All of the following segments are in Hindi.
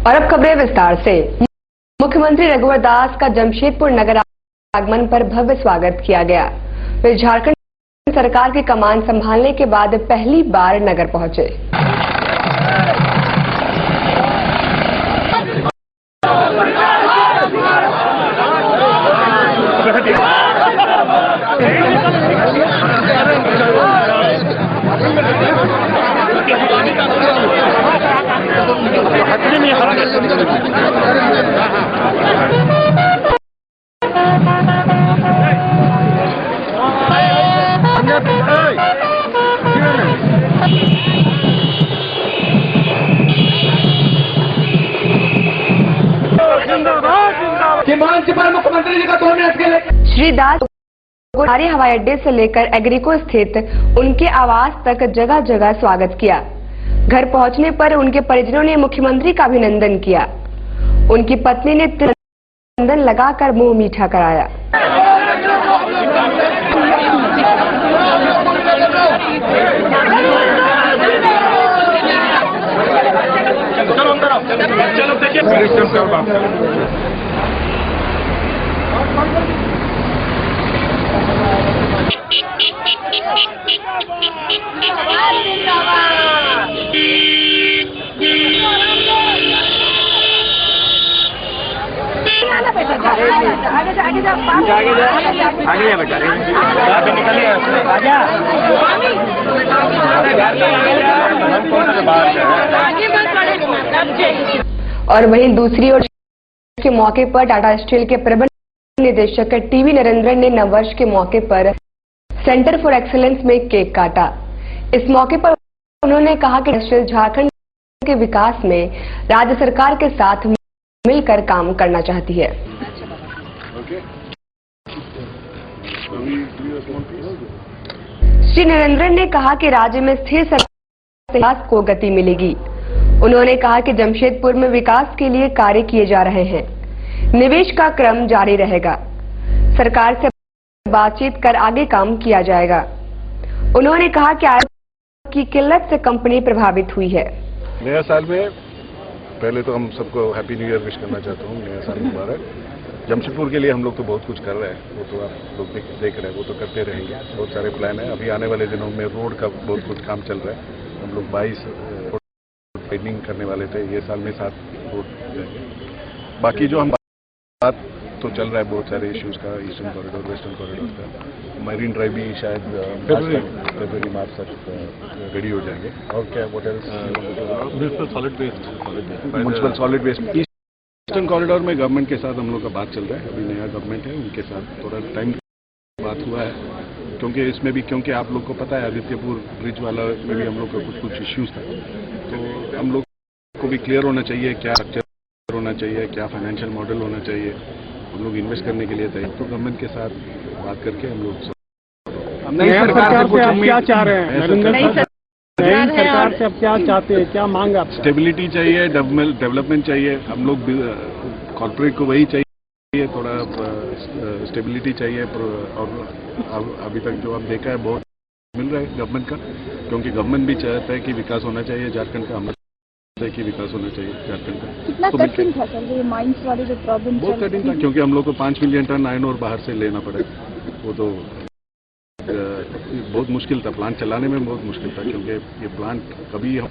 और अब खबरें विस्तार से। मुख्यमंत्री रघुवर दास का जमशेदपुर नगर आगमन पर भव्य स्वागत किया गया। वे झारखंड सरकार की कमान संभालने के बाद पहली बार नगर पहुंचे। मुख्यमंत्री जी का 2 मिनट के लिए श्री दास गोहारी हवाई अड्डे से लेकर एग्रीको स्थित उनके आवास तक जगह जगह स्वागत किया। घर पहुंचने पर उनके परिजनों ने मुख्यमंत्री का अभिनंदन किया। उनकी पत्नी ने चंदन लगाकर मुंह मीठा कराया। और वहीं दूसरी ओर के मौके पर टाटा स्टील के प्रबंध निदेशक टीवी नरेंद्रन ने नववर्ष के मौके पर सेंटर फॉर एक्सीलेंस में केक काटा। इस मौके पर उन्होंने कहा कि स्टील झारखंड के विकास में राज्य सरकार के साथ मिलकर काम करना चाहती है। श्री नरेंद्रन ने कहा कि राज्य में स्थिर विकास को गति मिलेगी। उन्होंने कहा कि जमशेदपुर में विकास के लिए कार्य किए जा रहे हैं। निवेश का क्रम जारी रहेगा। सरकार से बातचीत कर आगे काम किया जाएगा। उन्होंने कहा कि आय की किल्लत से कंपनी प्रभावित हुई है। नया साल में पहले तो हम सबको हैप्पी न्यू ईयर विश करना चाहता हूँ। नया साल मुबारक। जमशेदपुर के लिए हम लोग तो बहुत कुछ कर रहे हैं, वो तो आप लोग देख रहे हैं, वो तो करते रहेंगे। बहुत सारे प्लान है। अभी आने वाले दिनों में रोड का बहुत कुछ काम चल रहा है। हम लोग 22 ट्रेनिंग करने वाले थे। ये साल में 7 रोड जाएंगे। बाकी जो हम बात तो चल रहा है बहुत सारे इश्यूज का, ईस्टर्न कॉरिडोर, वेस्टर्न कॉरिडोर का। मरीन ड्राइव भी शायद फरवरी मार्च तक रेडी हो जाएंगे। और क्या municipal solid waste eastern corridor में गवर्नमेंट के साथ हम लोग का बात चल रहा है। अभी नया गवर्नमेंट है, उनके साथ थोड़ा टाइम बात हुआ है, क्योंकि इसमें भी क्योंकि आप लोग को पता है आदित्यपुर ब्रिज वाला में भी हम लोग का कुछ इश्यूज था। तो हम लोग को भी क्लियर होना चाहिए क्या स्ट्रक्चर होना चाहिए, क्या फाइनेंशियल मॉडल होना चाहिए। हम लोग इन्वेस्ट करने के लिए तैयार। तो गवर्नमेंट के साथ बात करके हम लोग नई सरकार से आप क्या चाह रहे हैं? नई सरकार से आप क्या चाहते हैं, क्या मांग आप? स्टेबिलिटी चाहिए, डेवलपमेंट चाहिए। हम लोग कॉर्पोरेट को वही चाहिए, थोड़ा स्टेबिलिटी चाहिए। और अभी तक जो आप देखा है बहुत मिल रहा है गवर्नमेंट का, क्योंकि गवर्नमेंट भी चाहता है कि विकास होना चाहिए झारखंड का। हम कि विकास होना चाहिए झारखंड का। कितना कठिन था सर ये माइंस वाले जो प्रॉब्लम? बहुत कठिन था, क्योंकि हम लोग को 5 मिलियन टन आयरन और बाहर से लेना पड़े। वो तो बहुत मुश्किल था, प्लांट चलाने में बहुत मुश्किल था, क्योंकि ये प्लांट कभी हम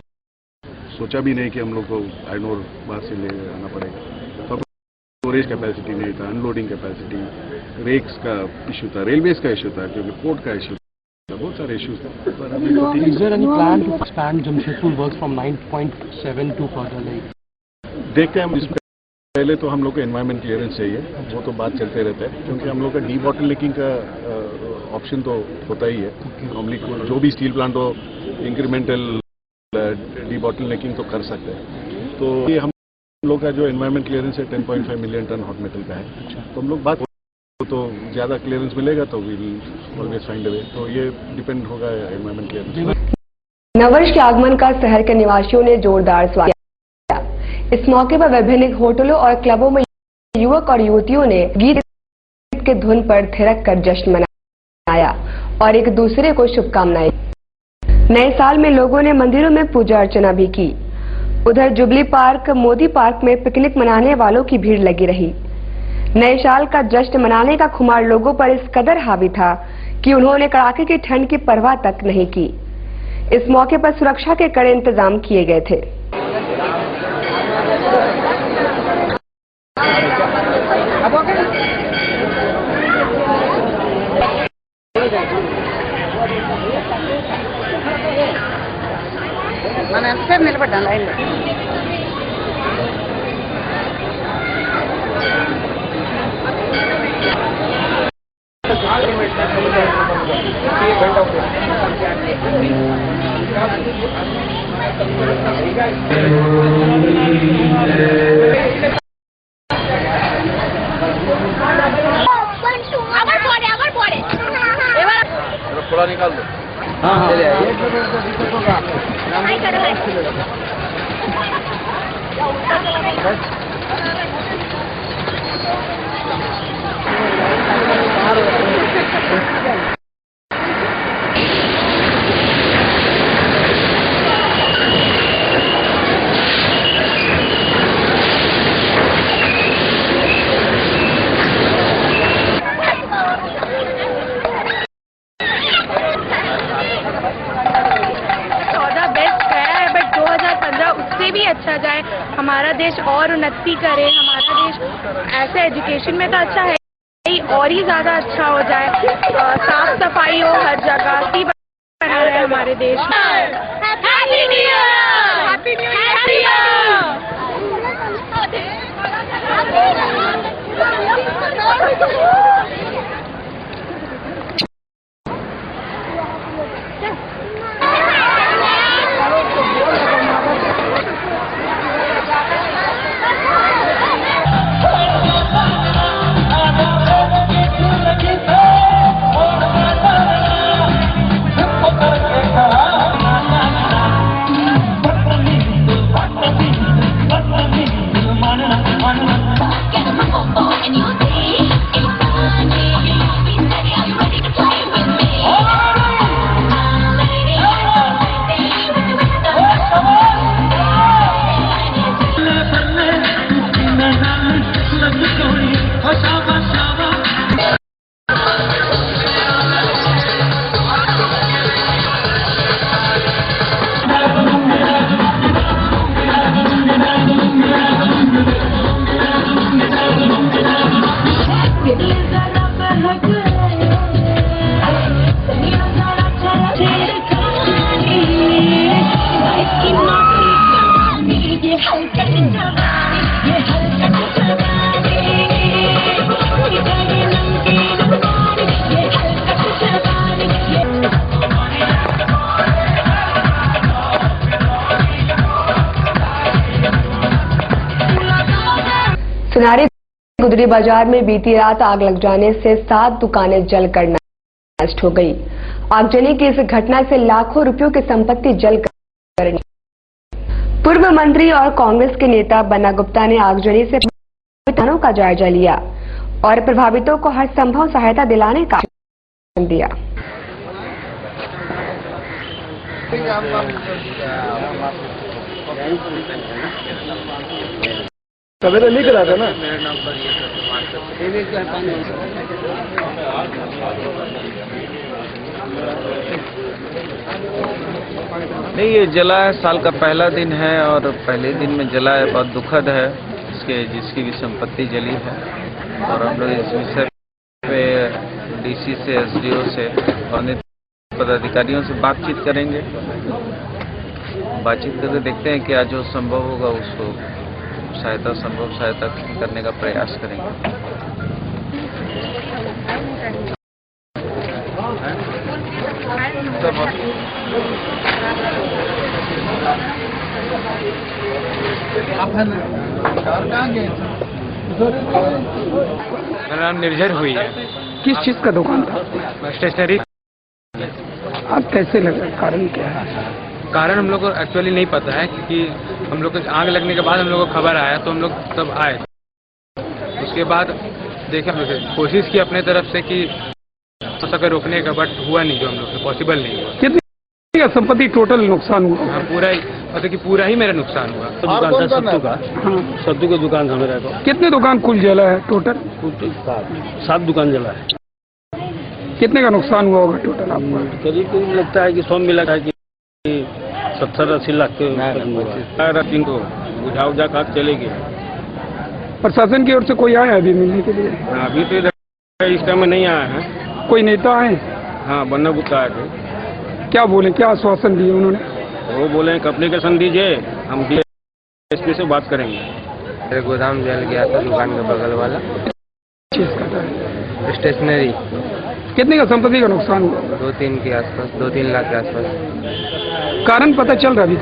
सोचा भी नहीं कि हम लोग को आयरन और बाहर से ले आना पड़ेगा। तो स्टोरेज कैपेसिटी नहीं था, अनलोडिंग कैपेसिटी, रेक्स का इशू था, रेलवेज का इशू था, क्योंकि पोर्ट का इशू, बहुत सारे इश्यूज थे। Is there any plan to expand Jamshedpur works from 9.7 to further like? देखते हैं हम। इसमें पहले तो हम लोग को एनवायरमेंट क्लियरेंस चाहिए, वो तो बात चलते रहता है, क्योंकि हम लोग का डी बॉटलनेकिंग का ऑप्शन तो होता ही है। नॉर्मली जो भी स्टील प्लांट हो इंक्रीमेंटल डी बॉटलनेकिंग तो कर सकते हैं। तो ये हम लोग का जो एनवायरमेंट क्लियरेंस है 10.5 मिलियन टन हॉट मेटल का है। तो हम लोग बात तो ज्यादा क्लियरेंस मिलेगा तो विल ऑलवेज फाइंड अ वे। तो ये डिपेंड होगा एनवायरमेंट क्लियरेंस। नववर्ष के आगमन का शहर के निवासियों ने जोरदार स्वागत किया। इस मौके पर विभिन्न होटलों और क्लबों में युवक और युवतियों ने गीत के धुन पर थिरक कर जश्न मनाया और एक दूसरे को शुभकामनाएं। नए साल में लोगों ने मंदिरों में पूजा अर्चना भी की। उधर जुबली पार्क मोदी पार्क में पिकनिक मनाने वालों की भीड़ लगी रही। नए साल का जश्न मनाने का खुमार लोगों पर इस कदर हावी था कि उन्होंने कड़ाके की ठंड की परवाह तक नहीं की। इस मौके पर सुरक्षा के कड़े इंतजाम किए गए थे। थोड़ा निकाल दो। भी अच्छा जाए, हमारा देश और उन्नति करे, हमारा देश ऐसे एजुकेशन में तो अच्छा है ही, और ही ज्यादा अच्छा हो जाए, साफ सफाई हो हर जगह की बना रहे हमारे देश में। Happy new year, happy new सुनारी गुदरी बाजार में बीती रात आग लग जाने से 7 दुकानें जलकर नष्ट हो गई। आगजनी की इस घटना से लाखों रुपयों की संपत्ति जलकर। पूर्व मंत्री और कांग्रेस के नेता बन्ना गुप्ता ने आगजनी से नुकसानों का जायजा लिया और प्रभावितों को हर संभव सहायता दिलाने का आश्वासन दिया। सवेरे लिख रहा था ना। नहीं, ये जला है, साल का पहला दिन है और पहले दिन में जला है, बहुत दुखद है जिसकी भी संपत्ति जली है। और हम लोग इस विषय पे डीसी से, एसडीओ से और पदाधिकारियों से बातचीत करेंगे। बातचीत करके देखते हैं कि आज जो संभव होगा उसको संभव सहायता करने का प्रयास करेंगे। मेरा नाम निर्जर हुई है। किस चीज का दुकान था? स्टेशनरी। आप कैसे लगा? कारण क्या है? कारण हम लोग को एक्चुअली नहीं पता है, क्योंकि हम लोग को आग लगने के बाद हम लोग को खबर आया तो हम लोग तब आए। उसके बाद देखे, हम लोग कोशिश की अपने तरफ से कि हो सके रोकने का, बट हुआ नहीं, जो हम लोग से पॉसिबल नहीं हुआ। कितनी संपत्ति टोटल नुकसान हुआ? पूरा मतलब कि पूरा ही मेरा नुकसान हुआ। दुकान था सत्तू का, सत्तू की दुकान था मेरा। तो कितने दुकान कुल जला है टोटल? 7 दुकान जला है। कितने का नुकसान हुआ होगा टोटल आपको? करीब लगता है कि 100 मिला है कि 70-80 लाख के दिन को बुझा उझा कर चले गए। प्रशासन की ओर से कोई आया अभी मिलने के लिए? अभी तो इधर इस टाइम में नहीं आया है। कोई नेता आए? हाँ, बन्ना गुप्ता आए थे। क्या बोले, क्या आश्वासन दिए उन्होंने? वो बोले कि एप्लीकेशन दीजिए, हम DSP से बात करेंगे। मेरे गोदाम जल गया था, दुकान के बगल वाला स्टेशनरी। कितने का संपत्ति का नुकसान हुआ? 2-3 के आसपास, 2-3 लाख के आसपास। कारण पता चल रहा अभी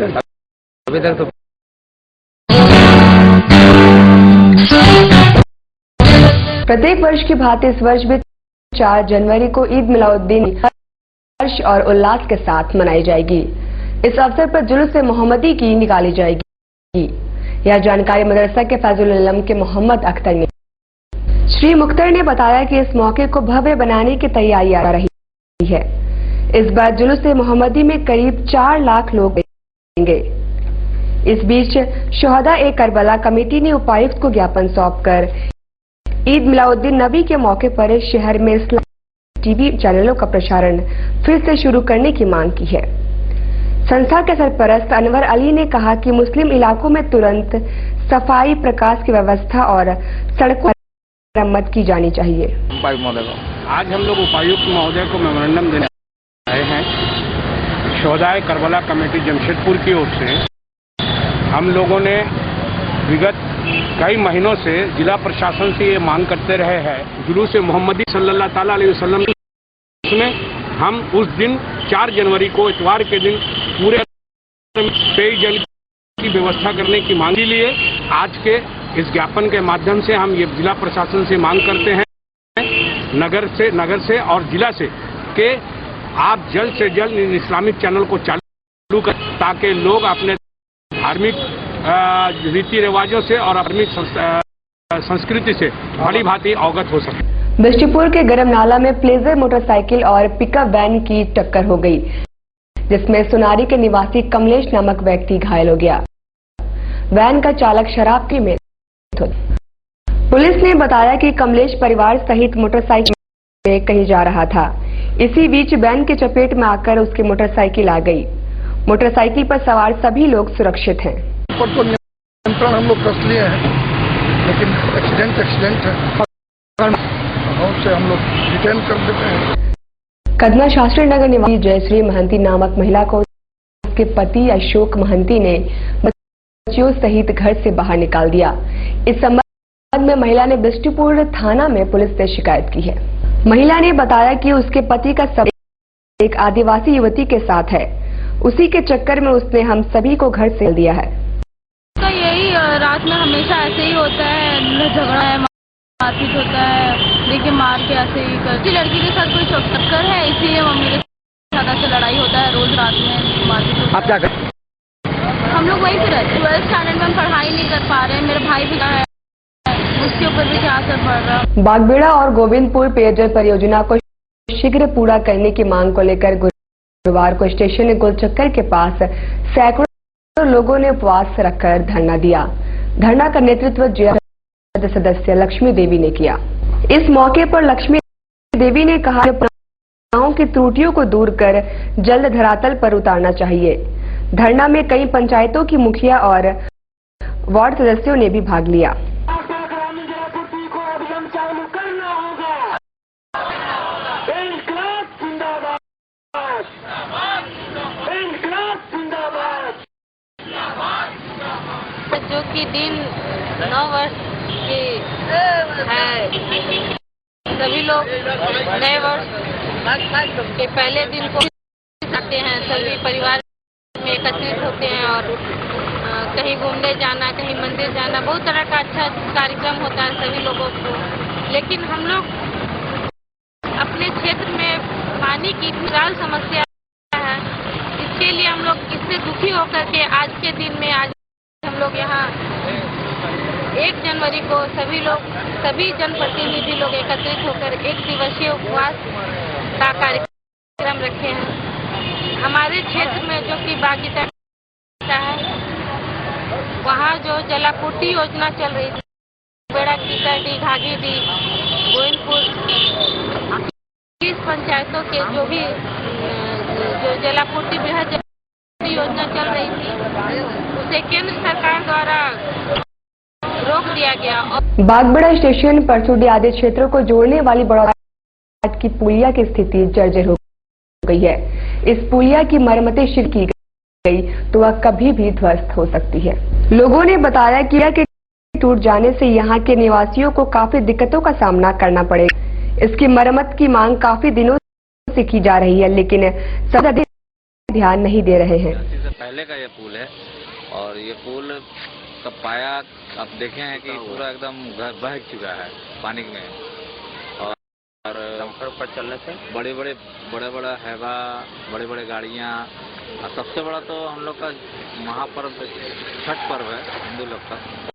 तक तो प्रत्येक वर्ष की भांति इस वर्ष भी 4 जनवरी को ईद मिलादुन्नबी हर्ष और उल्लास के साथ मनाई जाएगी। इस अवसर पर जुलूस मोहम्मदी की निकाली जाएगी। यह जानकारी मदरसा के फैजुल उलम के मोहम्मद अख्तर ने। श्री मुख्तर ने बताया कि इस मौके को भव्य बनाने की तैयारी आ रही है। इस बार जुलूस मोहम्मदी में करीब 4 लाख लोग आएंगे। इस बीच शोहदा करबला कमेटी ने उपायुक्त को ज्ञापन सौंपकर ईद मिलादुन्नबी के मौके पर शहर में इस्लामी टीवी चैनलों का प्रसारण फिर से शुरू करने की मांग की है। संस्था के सरपरस्त अनवर अली ने कहा कि मुस्लिम इलाकों में तुरंत सफाई, प्रकाश की व्यवस्था और सड़कों की मरम्मत की जानी चाहिए। आज हम लोग उपायुक्त महोदय को मेमोरेंडम देने आए हैं। शोहदा करबला कमेटी जमशेदपुर की ओर से हम लोगों ने विगत कई महीनों से जिला प्रशासन से ये मांग करते रहे हैं, जुलूस मोहम्मदी सल्लल्लाहु ताला अलैहि वसल्लम में हम उस दिन 4 जनवरी को इतवार के दिन पूरे पेयजल की व्यवस्था करने की मांग के लिए आज के इस ज्ञापन के माध्यम से हम ये जिला प्रशासन से मांग करते हैं, नगर से और जिला से, कि आप जल्द से जल्द इन इस्लामिक चैनल को चालू कर, ताकि लोग अपने धार्मिक रीति रिवाजों से और धार्मिक संस्कृति से भली भांति अवगत हो सके। बिष्टुपुर के गरम नाला में प्लेजर मोटरसाइकिल और पिकअप वैन की टक्कर हो गई, जिसमें सुनारी के निवासी कमलेश नामक व्यक्ति घायल हो गया। वैन का चालक शराब की में था। पुलिस ने बताया कि कमलेश परिवार सहित मोटरसाइकिल में कहीं जा रहा था। इसी बीच वैन की चपेट में आकर उसकी मोटरसाइकिल आ गई। मोटरसाइकिल पर सवार सभी लोग सुरक्षित हैं। पर तो नियंत्रण हम लोग कस लिए हैं, लेकिन एक्सीडेंट है, से हम लोग डिटेन कर देते हैं। कदमा शास्त्री नगर निवासी जयश्री महंती नामक महिला को उसके पति अशोक महंती ने बच्चियों सहित घर से बाहर निकाल दिया। इस संबंध में महिला ने बिष्टुपुर थाना में पुलिस से शिकायत की है। महिला ने बताया कि उसके पति का संबंध एक आदिवासी युवती के साथ है। उसी के चक्कर में उसने हम सभी को घर से दिया है। तो यही रात में हमेशा ऐसे ही होता है, झगड़ा है, मारपीट होता है, देखिए मार के ऐसे ही करती। लड़की के साथ कोई चक्कर है, इसीलिए मम्मी के साथ ऐसे लड़ाई होता है, रोज रात में मारपीट। आप क्या करते? हम लोग वहीं पे रहते। 12th स्टैंडर्ड में हम पढ़ाई नहीं कर पा रहे हैं, मेरे भाई भी है, उसके ऊपर भी क्या असर पड़ रहा। बागबेड़ा और गोविंदपुर पेयजल परियोजना को शीघ्र पूरा करने की मांग को लेकर गुरुवार को स्टेशन गोलचक्कर के पास सैकड़ों लोगों ने उपवास रखकर धरना दिया। धरना का नेतृत्व जिला सदस्य लक्ष्मी देवी ने किया। इस मौके पर लक्ष्मी देवी ने कहा कि गांव की त्रुटियों को दूर कर जल्द धरातल पर उतारना चाहिए। धरना में कई पंचायतों की मुखिया और वार्ड सदस्यों ने भी भाग लिया। जो कि दिन 9 वर्ष के है, सभी लोग नए वर्ष के पहले दिन को आते हैं, सभी परिवार में एकत्रित होते हैं और कहीं घूमने जाना, कहीं मंदिर जाना, बहुत तरह का अच्छा कार्यक्रम होता है सभी लोगों को। लेकिन हम लोग अपने क्षेत्र में पानी की विशाल समस्या है, इसके लिए हम लोग इससे दुखी होकर के आज के दिन में आज हम लोग यहाँ 1 जनवरी को सभी जनप्रतिनिधि लोग एकत्रित होकर 1 दिवसीय उपवास का कार्यक्रम रखे हैं। हमारे क्षेत्र में जो कि बागीचा है, जलापूर्ति योजना चल रही थी, बेड़ा की डी घाघी डी गोविंदपुर 20 पंचायतों के जो भी जो जलापूर्ति बृहद योजना चल रही थी उसे केंद्र सरकार द्वारा रोक दिया गया। बागबेड़ा स्टेशन परसोडी आदि क्षेत्रों को जोड़ने वाली बड़ौदा की पुलिया की स्थिति जर्जर हो गई है। इस पुलिया की मरम्मतें शुरू की गई तो वह कभी भी ध्वस्त हो सकती है। लोगों ने बताया कि टूट जाने से यहाँ के निवासियों को काफी दिक्कतों का सामना करना पड़ेगा। इसकी मरम्मत की मांग काफी दिनों से की जा रही है, लेकिन सब ध्यान नहीं दे रहे हैं। पहले का ये पुल है और ये पुल का पाया आप देखे हैं कि पूरा एकदम बह चुका है पानी में, और डंपर पर चलने से बड़े हैवा बड़े बड़े गाड़ियाँ, और सबसे बड़ा तो हम लोग का महापर्व छठ पर्व है हिंदू लोग का।